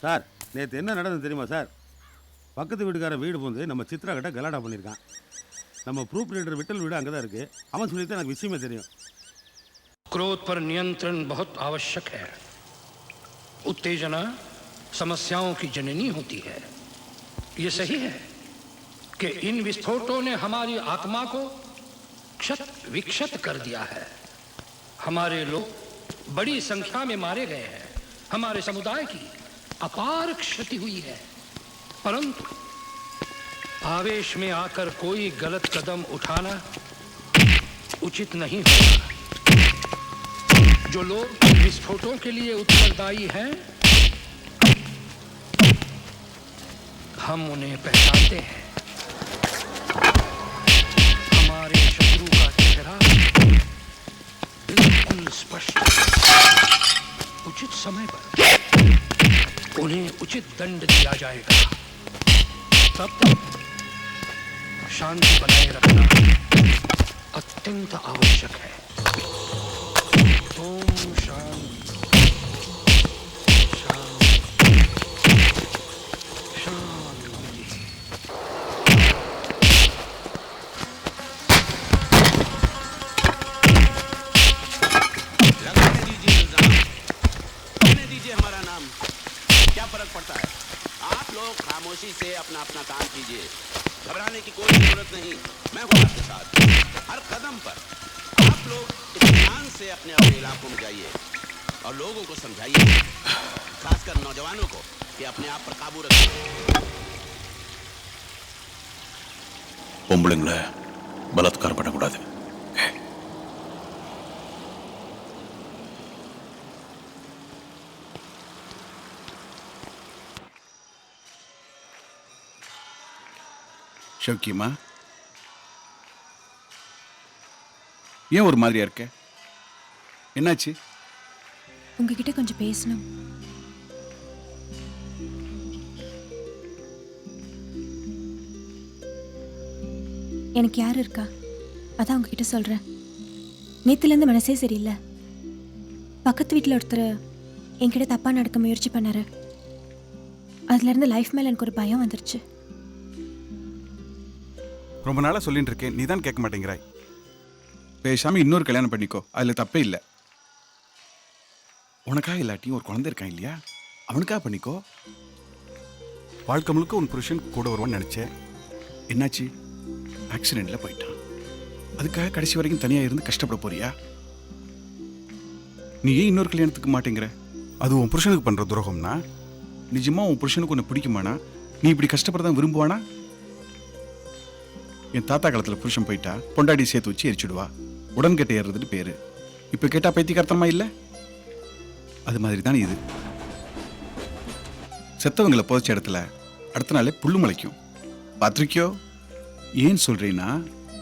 Sir நேற்று என்ன நடந்தது தெரியுமா சார்? பக்கத்து வீட்டுக்காரன் வீடு வந்து நம்ம சித்ரா கிட்ட கலாட்டா பண்ணியிருக்கான். நம்ம ப்ரூஃப் ரீடர் விட்டல் வீடு அங்கே தான் இருக்குது. அவன் சொல்லி தான் எனக்கு விஷயமே தெரியும். क्रोध पर नियंत्रण बहुत आवश्यक है। उत्तेजना समस्याओं की जननी होती है। ये सही है कि इन विस्फोटों ने हमारी आत्मा को क्षत विक्षत कर दिया है। हमारे लोग बड़ी संख्या में मारे गए हैं। हमारे समुदाय की अपार क्षति हुई है। परंतु आवेश में आकर कोई गलत कदम उठाना उचित नहीं होगा। जो लोग विस्फोटों के लिए उत्तरदायी हैं, हम उन्हें पहचानते हैं। हमारे शत्रु का चेहरा बिल्कुल स्पष्ट, उचित समय पर उन्हें उचित दंड दिया जाएगा। तब तक शांति बनाए रखना अत्यंत आवश्यक है। ओम शांति शांति शांति। लगाने दीजिए इल्जाम, कहने दीजिए हमारा नाम, क्या फर्क पड़ता है? आप लोग खामोशी से अपना अपना काम कीजिए, घबराने की कोई जरूरत नहीं। मैं हूँ आपके साथ। हर कदम पर आप लोग इत्मीनान से अपने अपने इलाकों में जाइए और लोगों को समझाइए, खासकर नौजवानों को, कि अपने आप पर काबू रखें। பொம்பளைங்களை பலாத்காரம் பண்ணக்கூடாது. ஷோக்கியமா, ஏன் ஒரு மாதிரியா இருக்க? என்னாச்சு? உங்ககிட்ட கொஞ்சம் பேசணும். எனக்கு யார் இருக்கா? அதான் உங்ககிட்ட சொல்றேன். நேத்துலேருந்து மனசே சரியில்லை. பக்கத்து வீட்டில் ஒருத்தர் என்கிட்ட தப்பா நடக்க முயற்சி பண்ணாரு. அதுலேருந்து லைஃப் மேலே எனக்கு ஒரு பயம் வந்துருச்சு. ரொம்ப நாளாக சொல்லிட்டு இருக்கேன், நீ தான் கேட்க மாட்டேங்கிறாய். பேசாமல் இன்னொரு கல்யாணம் பண்ணிக்கோ, அதில் தப்பே இல்லை. உனக்காக இல்லாட்டியும் ஒரு குழந்தை இருக்கான் இல்லையா, அவனுக்காக பண்ணிக்கோ. வாழ்க்கை முழுக்க உன் புருஷன் கூட வருவான்னு நினச்சேன். என்னாச்சு? ஆக்சிடெண்ட்டில் போயிட்டான். அதுக்காக கடைசி வரைக்கும் தனியாக இருந்து கஷ்டப்பட போறியா? நீ ஏன் இன்னொரு கல்யாணத்துக்கு மாட்டேங்கிற? அது உன் புருஷனுக்கு பண்ணுற துரோகம்னா? நிஜமாக உன் புருஷனுக்கு உன்னை பிடிக்குமானா? நீ இப்படி கஷ்டப்படதான் விரும்புவானா? என் தாத்தா காலத்தில் புருஷன் போயிட்டா பொண்டாடி சேர்த்து வச்சு எரிச்சுடுவா. உடன்கட்டை ஏறுறதுன்னு பேரு. இப்போ கேட்டால் பைத்தியக்காரத்தனமா இல்லை? அது மாதிரி தான் இது. செத்தவங்களை புதைச்ச இடத்துல அடுத்த நாளே புல்லு முளைக்கும். பார்த்துருக்கியோ? ஏன் சொல்றேன்னா,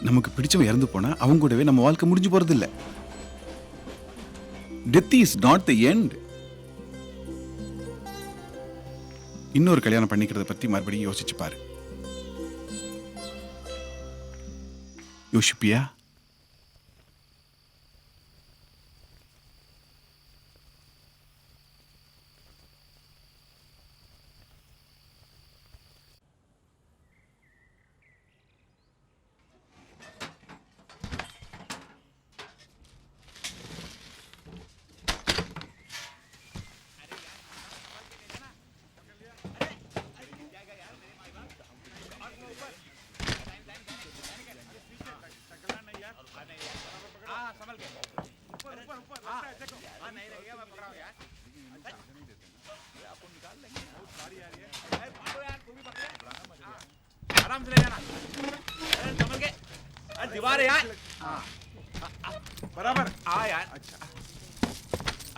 நமக்கு பிடிச்சவன் இறந்து போனா அவங்க கூடவே நம்ம வாழ்க்கை முடிஞ்சு போறது இல்லை. Death is not the end. இன்னொரு கல்யாணம் பண்ணிக்கிறத பத்தி மறுபடியும் யோசிச்சு பாரு. யோசிப்பியா? आराम से ले जाना। अरे संभल के, अरे दीवार है यार। बराबर। हाँ यार। अच्छा।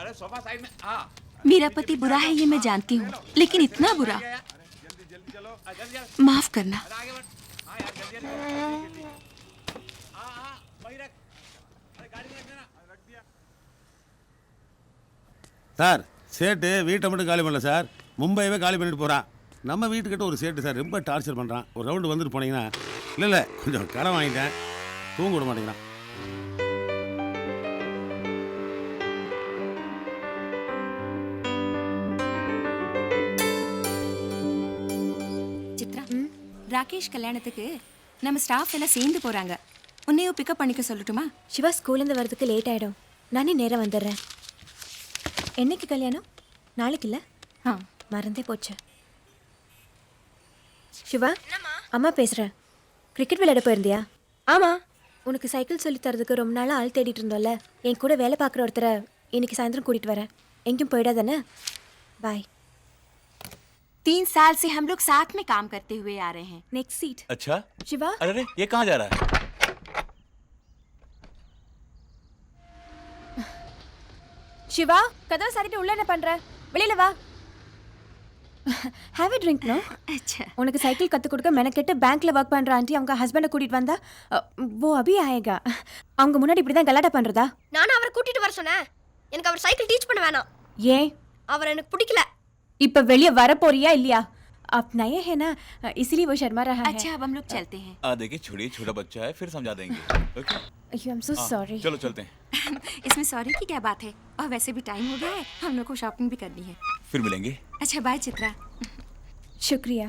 अरे सोफा साइड में। हाँ। मेरा पति बुरा है ये मैं जानती हूँ, लेकिन इतना बुरा। जल्दी जल्दी चलो। जल्दी। माफ करना। आगे बढ़। हाँ यार जल्दी जल्दी। हाँ हाँ वही रख। अरे गाड़ी में रख देना। रख दिया। சார் சேட்டு வீட்டை மட்டும் காலி பண்ணல சார், மும்பையவே காலி பண்ணிட்டு போகிறான். நம்ம வீட்டுக்கிட்ட ஒரு சேட்டு சார் ரொம்ப டார்ச்சர் பண்ணுறான். ஒரு ரவுண்டு வந்துட்டு போனீங்கன்னா. இல்லை கொஞ்சம் கடன் வாங்கிட்டேன், தூங்க விட மாட்டேங்கிறான். ராகேஷ் கல்யாணத்துக்கு நம்ம ஸ்டாஃப் எல்லாம் சேர்ந்து போறாங்க. உன்னையும் பிக்கப் பண்ணிக்க சொல்லட்டுமா? சிவா ஸ்கூல்லேருந்து வரதுக்கு லேட் ஆகிடும். நானே நேராக வந்துடுறேன். என்னைக்கு கல்யாணம்? நாளைக்கு இல்லை? ஆ. மறந்தே போச்சு. சிவா, அம்மா பேசுகிறேன். கிரிக்கெட் விளையாட போயிருந்தியா? ஆமாம். உனக்கு சைக்கிள் சொல்லி தரதுக்கு ரொம்ப நாளாக ஆள் தேடிட்டு இருந்தோம்ல, என் கூட வேலை பார்க்குற ஒருத்தரை இன்னைக்கு சாயந்தரம் கூட்டிகிட்டு வரேன். எங்கேயும் போயிடாதானே? பாய். 3 साल से हम लोग साथ में काम करते हुए आ रहे हैं. Next seat. अच्छा சிவா, अरे अरे ये कहाँ जा रहा है? சிவா, கதவை சாத்திட்டு உள்ள என்ன பண்ற? வெளியில வா. Have a drink, no? अच्छा. உனக்கு சைக்கிள் கற்றுக் கொடுக்க மெனக்கெட்டு பேங்க்ல ஒர்க் பண்ற ஆண்டி அவங்க ஹஸ்பண்டை கூட்டிட்டு வந்தா ஓ அபி ஆயேகா. அவங்க முன்னாடி இப்படி தான் கலாட்டா பண்றதா? நானும் அவரை கூட்டிட்டு வர சொன்னேன். எனக்கு அவர் சைக்கிள் டீச் பண்ண வேணாம். ஏன்? அவர் எனக்கு பிடிக்கல. இப்ப வெளிய வர போறியா இல்லையா? आप नए हैं ना, इसीलिए वो शर्मा रहा है. अच्छा, अब हम लोग चलते हैं. देखिए छोड़िए, छोटा बच्चा है, फिर समझा देंगे. Okay I am so sorry. चलो चलते हैं, इसमें सॉरी की क्या बात है? और वैसे भी टाइम हो गया है, हम लोग को शॉपिंग भी करनी है. फिर मिलेंगे. अच्छा, बाय चित्रा. शुक्रिया.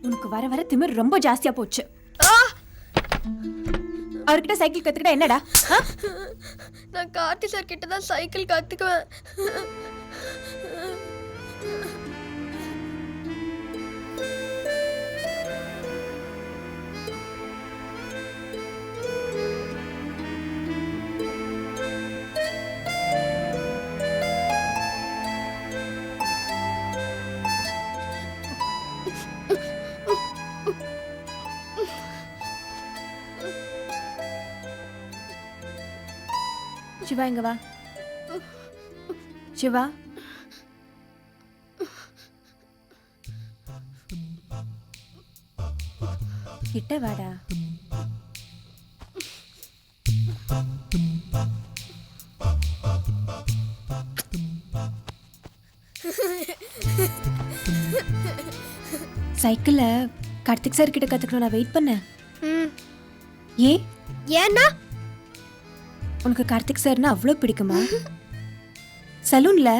உனக்கு வர வர திமிர் ரொம்ப ஜாஸ்தியா போச்சு. அவர்கிட்ட சைக்கிள் கத்துக்கிட்டா என்னடா? நான் கார்த்தி சார் கிட்ட தான் சைக்கிள் கத்துக்குவேன். சிவா, இங்க வா. சிவா, கிட்ட வாடா. சைக்கிள கார்த்திக் சார் கிட்ட கத்துக்கணும். நான் வெயிட் பண்ணேன். ஏன்? ஏன்னா உனக்கு கார்த்திக் சார்னா அவ்வளோ பிடிக்குமா? சலூன்ல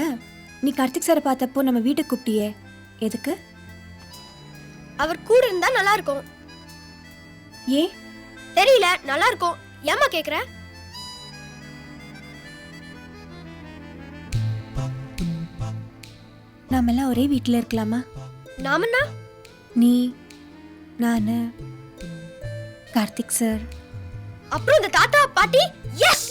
நீ கார்த்திக் சாரை பார்த்தப்போ நம்ம வீட்டுக்கு கூப்பிட்டியே, எதுக்கு? அவர் கூட இருந்தா நல்லா இருக்கும். ஏன்? தெரியல, நல்லா இருக்கும். ஏமா கேக்குற? நாமெல்லாம் ஒரே வீட்டில் இருக்கலாமா? நாமன்னா நீ, நானு, கார்த்திக் சார், அப்புறம் இந்த தாத்தா பாட்டி. எஸ்.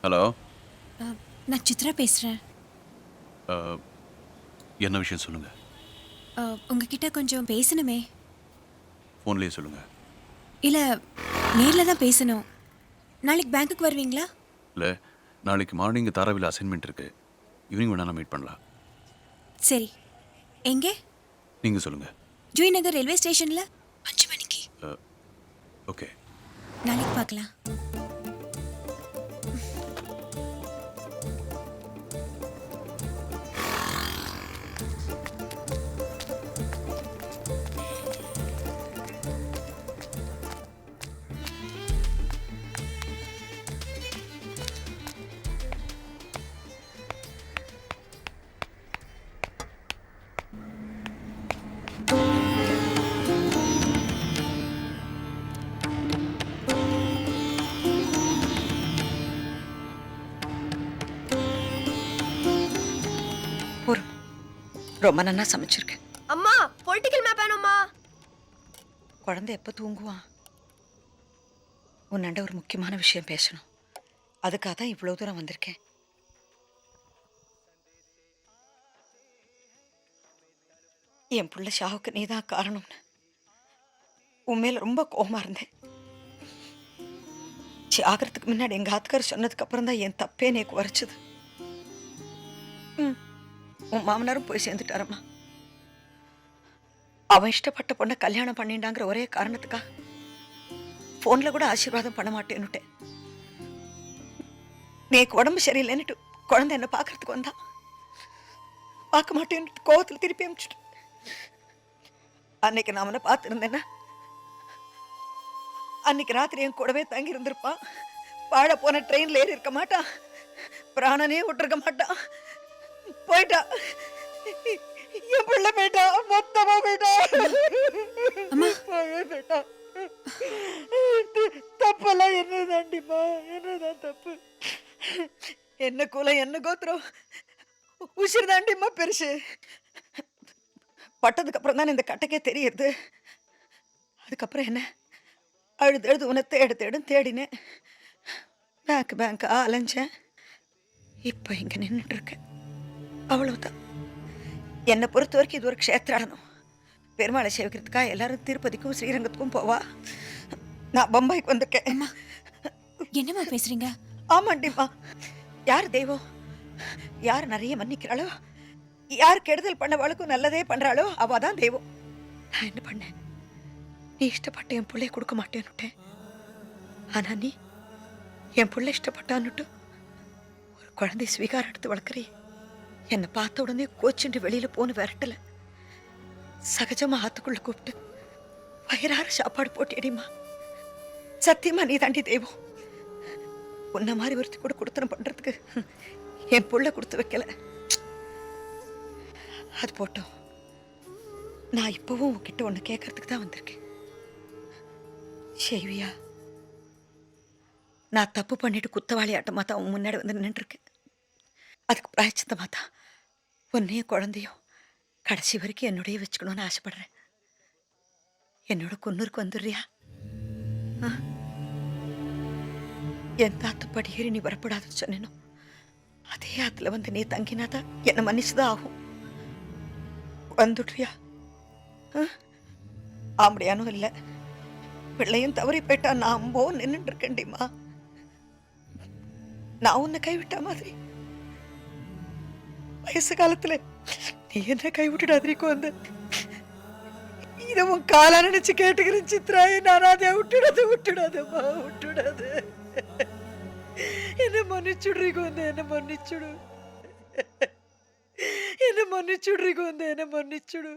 हेलो, நான் சித்ரா பேசுகிறேன். என்ன விஷயம் சொல்லுங்க. உங்ககிட்ட கொஞ்சம் பேசணுமே. ஃபோன்லேயே சொல்லுங்க. இல்லை, நேரில் தான் பேசணும். நாளைக்கு பேங்க்குக்கு வருவீங்களா? இல்லை, நாளைக்கு மார்னிங் தாராவில் அசைன்மெண்ட் இருக்கு. ஈவினிங் வேணா மீட் பண்ணலாம். சரி. எங்கே? நீங்கள் சொல்லுங்க. ஜூய் நகர் ரயில்வே ஸ்டேஷனில் 5 மணிக்கு. ஓகே, நாளைக்கு பார்க்கலாம். ரொம்ப நன்னா சமைச்சிருக்கேன். அம்மா, பொலிட்டிக்கல் மேப் வேணும்மா. குழந்தை எப்போ தூங்குவான்? உன்னாண்ட ஒரு முக்கியமான விஷயம் பேசணும். அதுக்காக தான் இவ்வளோ தூரம் வந்திருக்கேன். என் புள்ள ஷாவுக்கு நீ தான் காரணம்னு உண்மையில ரொம்ப கோவமா இருந்தேன். ஆகிறதுக்கு முன்னாடி எங்கள் ஆத்துக்கார் சொன்னதுக்கு அப்புறம் தான் என் தப்பே எனக்கு குறைச்சது. உன் மாமனாரும் போய் சேர்ந்துட்டாரம்மா. அவன் இஷ்டப்பட்ட பொண்ணை கல்யாணம் பண்ணிட்டாங்கிற ஒரே காரணத்துக்காக ஃபோனில் கூட ஆசீர்வாதம் பண்ண மாட்டேன்னுட்டேன். நேக்கு உடம்பு சரியில்லைன்னுட்டு குழந்தை என்ன பார்க்கறதுக்கு வந்தான். பார்க்க மாட்டேன்னு கோவத்தில் திருப்பி அனுப்பிச்சுட்டு அன்னைக்கு நான் அவனை பார்த்துருந்தேன்னா அன்னைக்கு ராத்திரி என் கூடவே தங்கி இருந்திருப்பான். வாழ போன ட்ரெயின்ல ஏறி இருக்க மாட்டான், பிராணனே விட்டுருக்க மாட்டான். போயிட்டா, என் பிள்ளை போயிட்டா, மொத்தமா போயிட்டா. போயிட்டா. தப்பெல்லாம் என்னதாண்டிமா, என்னதான் தப்பு? என்ன குலம், என்ன கோத்திரம், உசிர் தாண்டிமா பெருசு. பட்டதுக்கு அப்புறம் தான் இந்த கட்டைக்கே தெரியுது. அதுக்கப்புறம் என்ன அழுது உன்னை தேடும் தேடினேன். பேங்க் அலைஞ்சேன். இப்போ இங்கே நின்றுட்டு இருக்கேன். அவ்வளவுதான். என்னை பொறுத்த வரைக்கும் இது ஒரு க்ஷேத்திராடனம். பெருமாளை சேவிக்கிறதுக்காக எல்லாரும் திருப்பதிக்கும் ஸ்ரீரங்கத்துக்கும் போவா. நான் பம்பாய்க்கு வந்திருக்கேன். என்னம்மா பேசுறீங்க? ஆமாண்டிம்மா. யார் தெய்வம், யார் நிறைய மன்னிக்கிறாளோ, யார் கெடுதல் பண்ணவாளுக்கும் நல்லதே பண்றாளோ அவ தான் தெய்வம். நான் என்ன பண்ணேன்? நீ இஷ்டப்பட்ட என் பிள்ளைய கொடுக்க மாட்டேன்னுட்டேன். ஆனா நீ என் பிள்ளை இஷ்டப்பட்டான்னுட்டு ஒரு குழந்தை ஸ்வீகாரம் எடுத்து வளர்க்குறீ. என்னை பார்த்த உடனே கோச்சுட்டு வெளியில போன்னு விரட்டல, சகஜமா ஆத்துக்குள்ள கூப்பிட்டு வயிறார சாப்பாடு போட்டியடிமா. சத்தியமா நீ தாண்டி தெய்வம். உன்ன மாதிரி ஒருத்தி கூட கொடுத்தனம் பண்றதுக்கு என் புள்ள கொடுத்து வைக்கல. அது போட்டோம். நான் இப்பவும் உன்கிட்ட ஒண்ணு கேட்கறதுக்கு தான் வந்திருக்கேன். ஷேவியா, நான் தப்பு பண்ணிட்டு குத்தவாளி ஆட்டமா தான் உன் முன்னாடி வந்து நின்றுருக்கேன். அதுக்கு பிராய்ச்சித்தமா தான் உன்னையும் குழந்தையும் கடைசி வரைக்கும் என்னுடைய வச்சுக்கணும்னு ஆசைப்படுறேன். என்னோட குன்னூருக்கு வந்துடுறியா? எந்த ஆத்துப்படி ஏறி நீ வரப்படாதுன்னு சொன்னேனோ அதே ஆத்துல வந்து நீ தங்கினாதான் என்னை மன்னிச்சுதான் ஆகும். வந்துடுறியா? ஆம்படியானும் இல்லை, பிள்ளையும் தவறி போயிட்டா நான் அம்போ நின்றுட்டு இருக்கேன்டிமா. நான் உன்னை கைவிட்டா மாதிரி வயசு காலத்துல நீ என்ன கைவிட்டுடாதிரிக்கோ அந்த இதை உன் காலா நினைச்சு கேட்டுக்கிறேன் சித்ராயை. நான் அதை விட்டுடாதம்மா, விட்டுடாது. என்ன மன்னிச்சுடுறீங்க, என்ன மன்னிச்சுடு, என்ன மன்னிச்சுடுறீங்க, என்ன மன்னிச்சுடு.